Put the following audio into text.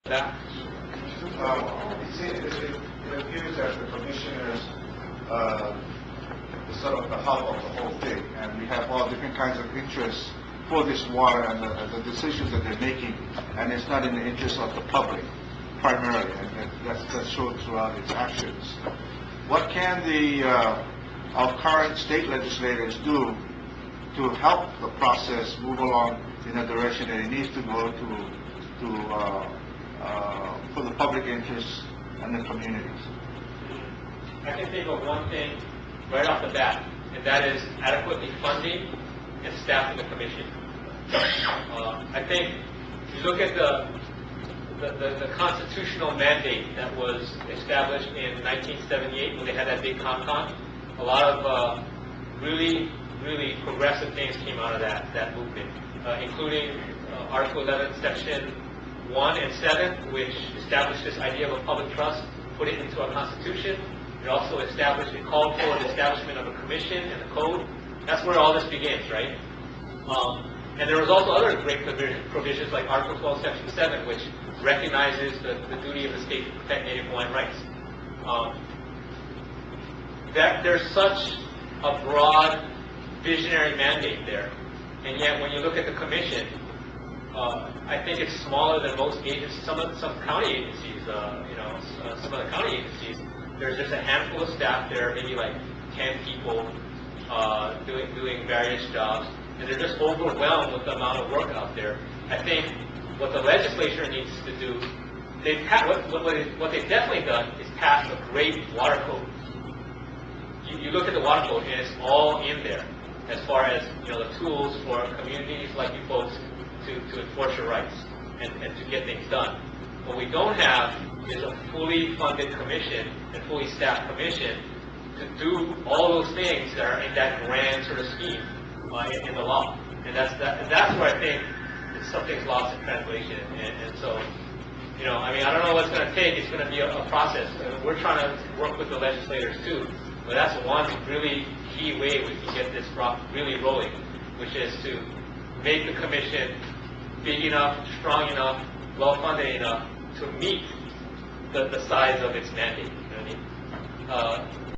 That? It appears that the commissioners is sort of the hub of the whole thing, and we have all different kinds of interests for this water and the decisions that they're making, and it's not in the interest of the public primarily, and that's shown throughout its actions. What can our current state legislators do to help the process move along in a direction that it needs to go for the public interest and the communities? I can think of one thing right off the bat, and that is adequately funding and staffing the commission. I think if you look at the constitutional mandate that was established in 1978 when they had that big con, a lot of really progressive things came out of that movement, including Article 11, Section 1 and 7, which established this idea of a public trust, put it into our Constitution. It also established, it called for the establishment of a commission and a code. That's where all this begins, right? And there was also other great provisions like Article 12, Section 7, which recognizes the duty of the state to protect Native Hawaiian rights. That there's such a broad visionary mandate there, and yet when you look at the commission, I think it's smaller than most agencies. Some county agencies, some of the county agencies, there's just a handful of staff there, maybe like 10 people doing various jobs, and they're just overwhelmed with the amount of work out there. I think what the legislature needs to do, what they've definitely done is pass a great water code. You look at the water code, and it's all in there as far as the tools for communities like you folks to enforce your rights and to get things done. What we don't have is a fully funded commission and fully staffed commission to do all those things that are in that grand sort of scheme in the law. And that's where I think something's lost in translation. And so, I don't know what it's going to take. It's going to be a process. We're trying to work with the legislators too. But that's one really key way we can get this rock really rolling, which is to make the commission big enough, strong enough, well-funded enough to meet the size of its mandate. You know what I mean?